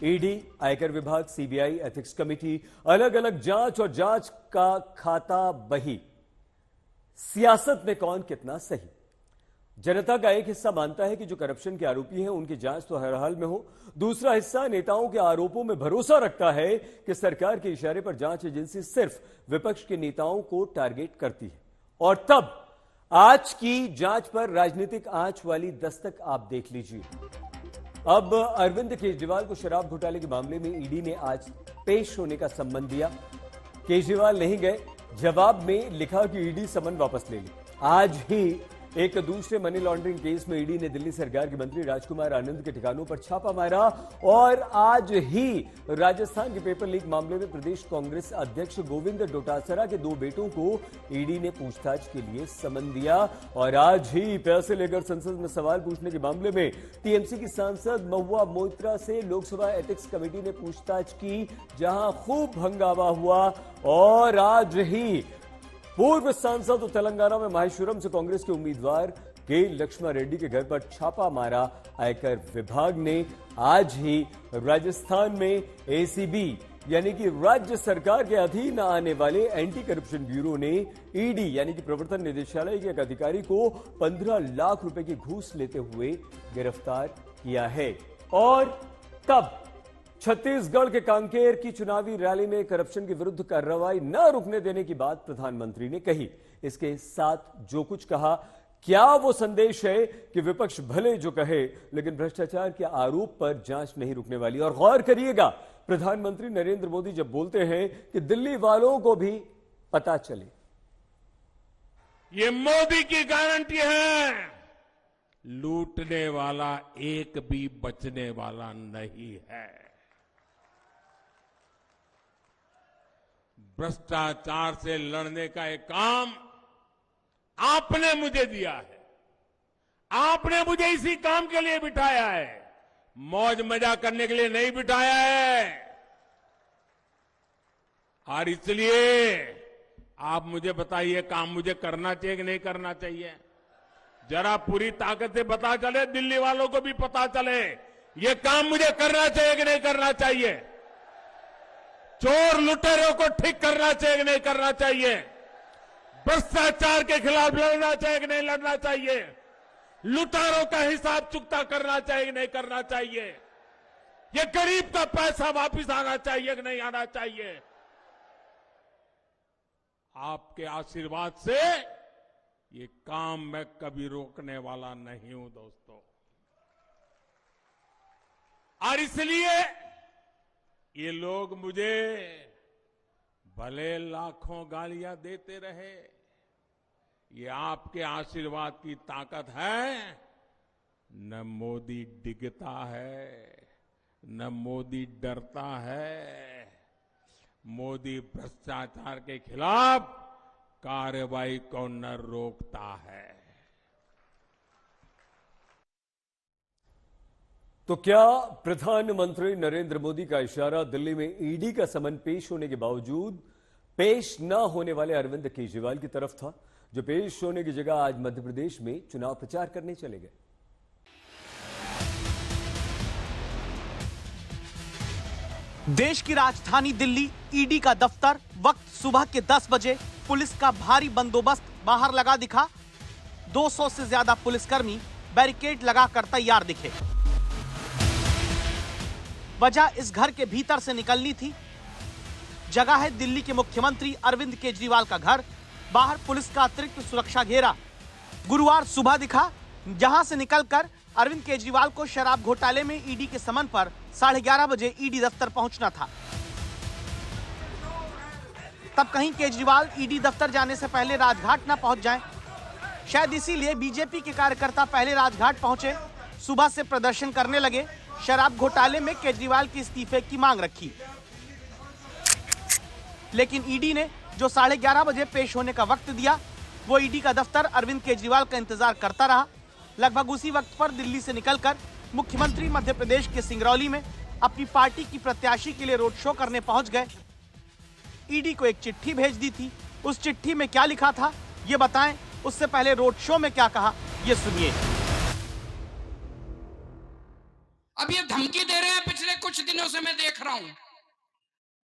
ED, आयकर विभाग, CBI, ethics committee, अलग अलग जांच और जांच का खाता बही। सियासत में कौन कितना सही? जनता का एक हिस्सा मानता है कि जो करप्शन के आरोपी हैं उनकी जांच तो हर हाल में हो। दूसरा हिस्सा नेताओं के आरोपों में भरोसा रखता है कि सरकार के इशारे पर जांच एजेंसी सिर्फ विपक्ष के नेताओं को टारगेट करती है। और तब आज की जांच पर राजनीतिक आंच वाली दस्तक आप देख लीजिए। अब अरविंद केजरीवाल को शराब घोटाले के मामले में ईडी ने आज पेश होने का सम्मन दिया। केजरीवाल नहीं गए, जवाब में लिखा कि ईडी सम्मन वापस ले ली। आज ही एक दूसरे मनी लॉन्ड्रिंग केस में ईडी ने दिल्ली सरकार के मंत्री राजकुमार आनंद के ठिकानों पर छापा मारा और आज ही राजस्थान के पेपर लीक मामले में प्रदेश कांग्रेस अध्यक्ष गोविंद डोटासरा के 2 बेटों को ईडी ने पूछताछ के लिए समन दिया। और आज ही पैसे लेकर संसद में सवाल पूछने के मामले में टीएमसी की सांसद महुआ मोइत्रा से लोकसभा एथिक्स कमेटी ने पूछताछ की, जहां खूब हंगामा हुआ। और आज ही पूर्व सांसद तेलंगाना में माहेश्वरम से कांग्रेस के उम्मीदवार के लक्ष्मण रेड्डी के घर पर छापा मारा आयकर विभाग ने। आज ही राजस्थान में एसीबी यानी कि राज्य सरकार के अधीन आने वाले एंटी करप्शन ब्यूरो ने ईडी यानी कि प्रवर्तन निदेशालय के एक अधिकारी को 15 लाख रुपए की घूस लेते हुए गिरफ्तार किया है। और तब छत्तीसगढ़ के कांकेर की चुनावी रैली में करप्शन के विरुद्ध कार्रवाई न रुकने देने की बात प्रधानमंत्री ने कही। इसके साथ जो कुछ कहा, क्या वो संदेश है कि विपक्ष भले जो कहे लेकिन भ्रष्टाचार के आरोप पर जांच नहीं रुकने वाली। और गौर करिएगा, प्रधानमंत्री नरेंद्र मोदी जब बोलते हैं कि दिल्ली वालों को भी पता चले, ये मोदी की गारंटी है, लूटने वाला एक भी बचने वाला नहीं है। भ्रष्टाचार से लड़ने का एक काम आपने मुझे दिया है, आपने मुझे इसी काम के लिए बिठाया है, मौज मजा करने के लिए नहीं बिठाया है। और इसलिए आप मुझे बताइए, काम मुझे करना चाहिए कि नहीं करना चाहिए? जरा पूरी ताकत से पता चले, दिल्ली वालों को भी पता चले, ये काम मुझे करना चाहिए कि नहीं करना चाहिए? चोर लुटेरों को ठीक करना चाहिए कि नहीं करना चाहिए? भ्रष्टाचार के खिलाफ लड़ना चाहिए कि नहीं लड़ना चाहिए? लुटेरों का हिसाब चुकता करना चाहिए कि नहीं करना चाहिए? ये गरीब का पैसा वापस आना चाहिए कि नहीं आना चाहिए? आपके आशीर्वाद से ये काम मैं कभी रोकने वाला नहीं हूं दोस्तों। और इसलिए ये लोग मुझे भले लाखों गालियां देते रहे, ये आपके आशीर्वाद की ताकत है। न मोदी डिगता है, न मोदी डरता है। मोदी भ्रष्टाचार के खिलाफ कार्रवाई को न रोकता है। तो क्या प्रधानमंत्री नरेंद्र मोदी का इशारा दिल्ली में ईडी का समन पेश होने के बावजूद पेश न होने वाले अरविंद केजरीवाल की तरफ था, जो पेश होने की जगह आज मध्य प्रदेश में चुनाव प्रचार करने चले गए? देश की राजधानी दिल्ली, ईडी का दफ्तर, वक्त सुबह के 10 बजे। पुलिस का भारी बंदोबस्त बाहर लगा दिखा। 200 से ज्यादा पुलिसकर्मी बैरिकेड लगाकर तैयार दिखे। वजह इस घर के भीतर से निकलनी थी। जगह है दिल्ली के मुख्यमंत्री अरविंद केजरीवाल का घर। बाहर पुलिस का अतिरिक्त सुरक्षा घेरा। गुरुवार सुबह दिखा, जहां से निकलकर अरविंद केजरीवाल को शराब घोटाले में ईडी के समन पर 11:30 बजे ईडी दफ्तर पहुंचना था। तब कहीं केजरीवाल ईडी दफ्तर जाने से पहले राजघाट न पहुंच जाएं। शायद इसीलिए बीजेपी के कार्यकर्ता पहले राजघाट पहुंचे, सुबह से प्रदर्शन करने लगे, शराब घोटाले में केजरीवाल के इस्तीफे की मांग रखी। लेकिन ईडी ने जो 11:30 बजे पेश होने का वक्त दिया, वो ईडी का दफ्तर अरविंद केजरीवाल का इंतजार करता रहा। लगभग उसी वक्त पर दिल्ली से निकलकर मुख्यमंत्री मध्य प्रदेश के सिंगरौली में अपनी पार्टी की प्रत्याशी के लिए रोड शो करने पहुंच गए। ईडी को एक चिट्ठी भेज दी थी। उस चिट्ठी में क्या लिखा था ये बताएं, उससे पहले रोड शो में क्या कहा ये सुनिए। अब ये धमकी दे रहे हैं पिछले कुछ कुछ दिनों से मैं देख रहा हूं,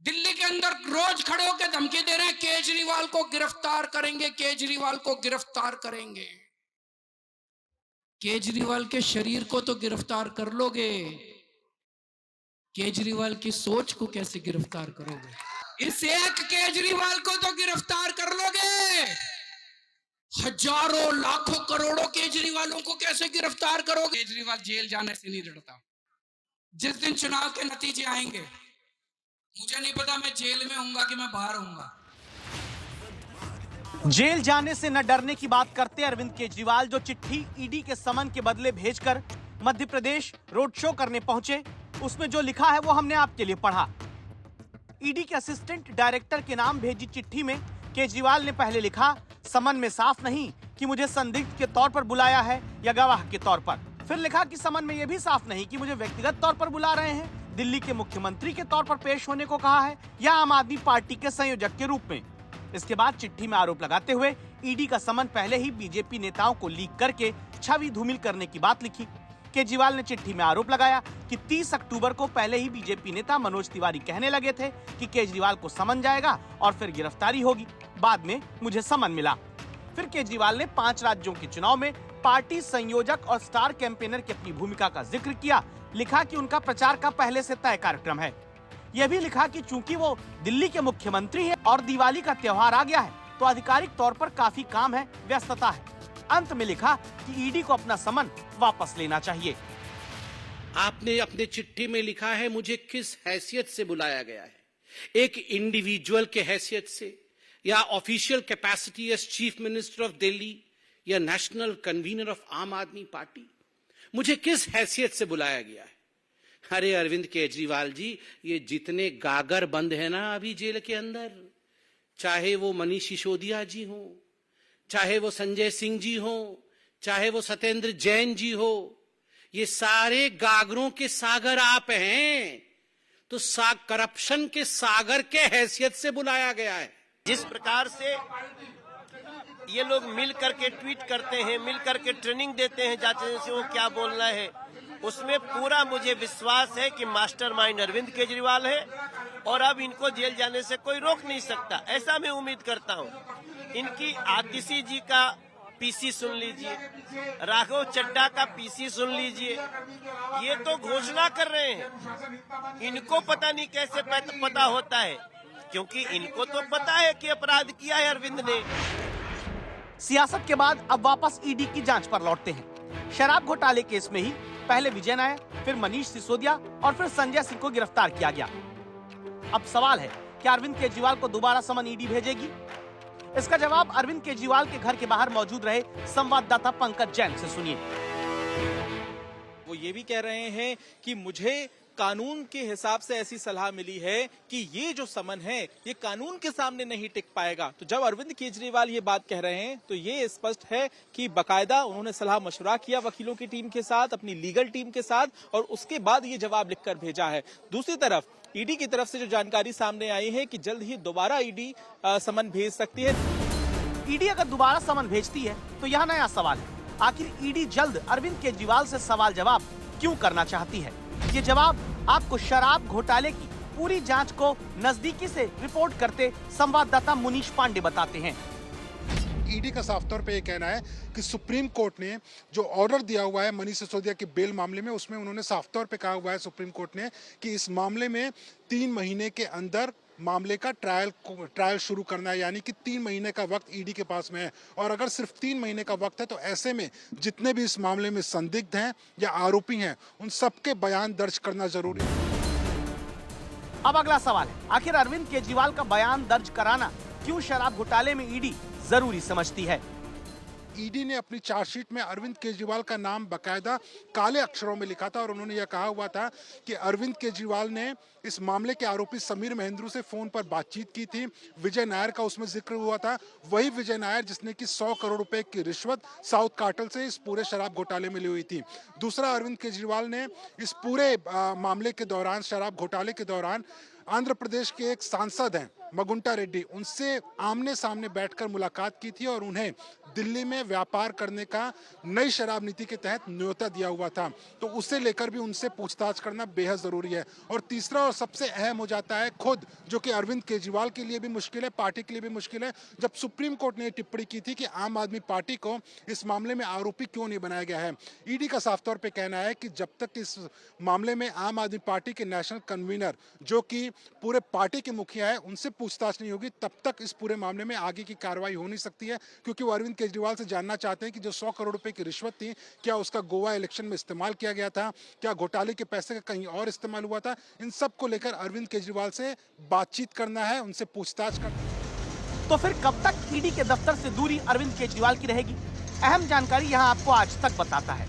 दिल्ली के अंदर रोज खड़े होकर धमकी दे रहे हैं, केजरीवाल को गिरफ्तार करेंगे, केजरीवाल को गिरफ्तार करेंगे। केजरीवाल के शरीर को तो गिरफ्तार कर लोगे, केजरीवाल की सोच को कैसे गिरफ्तार करोगे? इस एक केजरीवाल को तो गिरफ्तार कर लोगे, हजारों लाखों करोड़ों केजरीवालों को कैसे गिरफ्तार करोगे? केजरीवाल जेल जाने से नहीं डरता। जिस दिन चुनाव के नतीजे आएंगे, मुझे नहीं पता मैं जेल में होऊंगा कि मैं बाहर होऊंगा। जेल जाने से न डरने की बात करते अरविंद केजरीवाल, जो चिट्ठी ईडी के समन के बदले भेजकर मध्य प्रदेश रोड शो करने पहुंचे, उसमें जो लिखा है वो हमने आपके लिए पढ़ा। ईडी के असिस्टेंट डायरेक्टर के नाम भेजी चिट्ठी में केजरीवाल ने पहले लिखा, समन में साफ नहीं कि मुझे संदिग्ध के तौर पर बुलाया है या गवाह के तौर पर। फिर लिखा कि समन में यह भी साफ नहीं कि मुझे व्यक्तिगत तौर पर बुला रहे हैं, दिल्ली के मुख्यमंत्री के तौर पर पेश होने को कहा है या आम आदमी पार्टी के संयोजक के रूप में। इसके बाद चिट्ठी में आरोप लगाते हुए ईडी का समन पहले ही बीजेपी नेताओं को लीक करके छवि धूमिल करने की बात लिखी। केजरीवाल ने चिट्ठी में आरोप लगाया कि 30 अक्टूबर को पहले ही बीजेपी नेता मनोज तिवारी कहने लगे थे कि केजरीवाल को समन जाएगा और फिर गिरफ्तारी होगी। बाद में मुझे समन मिला। फिर केजरीवाल ने 5 राज्यों के चुनाव में पार्टी संयोजक और स्टार कैंपेनर की अपनी भूमिका का जिक्र किया। लिखा कि उनका प्रचार का पहले से तय कार्यक्रम है। यह भी लिखा कि चूंकि वो दिल्ली के मुख्यमंत्री हैं और दिवाली का त्योहार आ गया है, तो आधिकारिक तौर पर काफी काम है, व्यस्तता है। अंत में लिखा कि ईडी को अपना समन वापस लेना चाहिए। आपने अपने चिट्ठी में लिखा है, मुझे किस हैसियत से बुलाया गया है, एक इंडिविजुअल के हैसियत से या official capacity as chief minister of Delhi या नेशनल कन्वीनर ऑफ आम आदमी पार्टी, मुझे किस हैसियत से बुलाया गया है? अरे अरविंद केजरीवाल जी, ये जितने गागर बंद है ना अभी जेल के अंदर, चाहे वो मनीष सिसोदिया जी हो, चाहे वो संजय सिंह जी हो, चाहे वो सत्येंद्र जैन जी हो, ये सारे गागरों के सागर आप हैं। तो करप्शन के सागर के हैसियत से बुलाया गया है। जिस प्रकार से ये लोग मिल करके ट्वीट करते हैं, मिल करके ट्रेनिंग देते हैं जांच एजेंसियों को क्या बोलना है, उसमें पूरा मुझे विश्वास है कि मास्टरमाइंड अरविंद केजरीवाल है और अब इनको जेल जाने से कोई रोक नहीं सकता, ऐसा मैं उम्मीद करता हूं। इनकी आतिशी जी का पीसी सुन लीजिए, राघव चड्ढा का पीसी सुन लीजिए, ये तो घोषणा कर रहे हैं। इनको पता नहीं कैसे पता होता है, क्योंकि इनको तो पता है कि अपराध किया है अरविंद ने। सियासत के बाद अब वापस ईडी की जांच पर लौटते हैं। शराब घोटाले केस में ही पहले विजय नायर, फिर मनीष सिसोदिया और फिर संजय सिंह को गिरफ्तार किया गया। अब सवाल है कि अरविंद केजरीवाल को दोबारा समन ईडी भेजेगी? इसका जवाब अरविंद केजरीवाल के घर के बाहर मौजूद रहे संवाददाता पंकज जैन से सुनिए। वो ये भी कह रहे हैं कि मुझे कानून के हिसाब से ऐसी सलाह मिली है कि ये जो समन है ये कानून के सामने नहीं टिक पाएगा। तो जब अरविंद केजरीवाल ये बात कह रहे हैं तो ये स्पष्ट है कि बकायदा उन्होंने सलाह मशवरा किया वकीलों की टीम के साथ, अपनी लीगल टीम के साथ, और उसके बाद ये जवाब लिखकर भेजा है। दूसरी तरफ ईडी की तरफ से जो जानकारी सामने आई है कि जल्द ही दोबारा ईडी समन भेज सकती है। ईडी अगर दोबारा समन भेजती है तो यह नया सवाल है, आखिर ईडी जल्द अरविंद केजरीवाल से सवाल जवाब क्यों करना चाहती है? ये जवाब आपको शराब घोटाले की पूरी जांच को नजदीकी से रिपोर्ट करते संवाददाता मुनीश पांडे बताते हैं। ईडी का साफ तौर पे ये कहना है कि सुप्रीम कोर्ट ने जो ऑर्डर दिया हुआ है मनीष सिसोदिया के बेल मामले में, उसमें उन्होंने साफ तौर पे कहा हुआ है सुप्रीम कोर्ट ने कि इस मामले में 3 महीने के अंदर मामले का ट्रायल शुरू करना है, यानी कि 3 महीने का वक्त ईडी के पास में है। और अगर सिर्फ 3 महीने का वक्त है तो ऐसे में जितने भी इस मामले में संदिग्ध हैं या आरोपी हैं उन सबके बयान दर्ज करना जरूरी है। अब अगला सवाल है, आखिर अरविंद केजरीवाल का बयान दर्ज कराना क्यों शराब घोटाले में ईडी जरूरी समझती है? ईडी ने अपनी चार्जशीट में अरविंद केजरीवाल का नाम बकायदा काले अक्षरों में लिखा था और उन्होंने यह कहा हुआ था कि अरविंद केजरीवाल ने इस मामले के आरोपी समीर महेंद्रू से फोन पर बातचीत की थी। विजय नायर का उसमें जिक्र हुआ था, वही विजय नायर जिसने कि 100 करोड़ रुपए की रिश्वत साउथ कार्टेल से इस पूरे शराब घोटाले में ली हुई थी। दूसरा, अरविंद केजरीवाल ने इस पूरे मामले के दौरान, शराब घोटाले के दौरान आंध्र प्रदेश के एक सांसद हैं मगुंटा रेड्डी, उनसे आमने सामने बैठकर मुलाकात की थी और उन्हें दिल्ली में व्यापार करने का नई शराब नीति के तहत न्योता दिया हुआ था। तो उसे लेकर भी उनसे पूछताछ करना बेहद जरूरी है। और तीसरा और सबसे अहम हो जाता है खुद, जो कि अरविंद केजरीवाल के लिए भी मुश्किल है, पार्टी के लिए भी मुश्किल है, जब सुप्रीम कोर्ट ने टिप्पणी की थी कि आम आदमी पार्टी को इस मामले में आरोपी क्यों नहीं बनाया गया है। ईडी का साफ तौर पर कहना है कि जब तक इस मामले में आम आदमी पार्टी के नेशनल कन्वीनर, जो कि पूरे पार्टी के मुखिया है, उनसे पूछताछ नहीं होगी, तब तक इस पूरे मामले में आगे की कार्रवाई हो नहीं सकती है। क्योंकि वो अरविंद केजरीवाल से जानना चाहते हैं कि जो 100 करोड़ रुपए की रिश्वत थी, क्या उसका गोवा इलेक्शन में इस्तेमाल किया गया था, क्या घोटाले के पैसे का कहीं और इस्तेमाल हुआ था। इन सब को लेकर अरविंद केजरीवाल से बातचीत करना है, उनसे पूछताछ करना है। तो फिर कब तक ईडी के दफ्तर से दूरी अरविंद केजरीवाल की रहेगी? अहम जानकारी यहां आपको आज तक बताता है।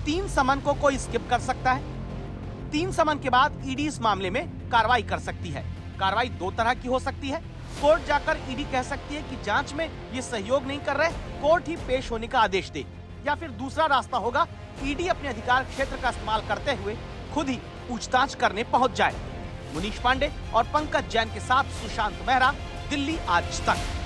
3 समन को कोई स्किप कर सकता है। 3 समन के बाद ईडी इस मामले में कार्रवाई कर सकती है। कार्रवाई 2 तरह की हो सकती है। कोर्ट जाकर ईडी कह सकती है कि जांच में ये सहयोग नहीं कर रहे, कोर्ट ही पेश होने का आदेश दे। या फिर दूसरा रास्ता होगा, ईडी अपने अधिकार क्षेत्र का इस्तेमाल करते हुए खुद ही पूछताछ करने पहुंच जाए। मुनीश पांडे और पंकज जैन के साथ सुशांत मेहरा, दिल्ली आज तक।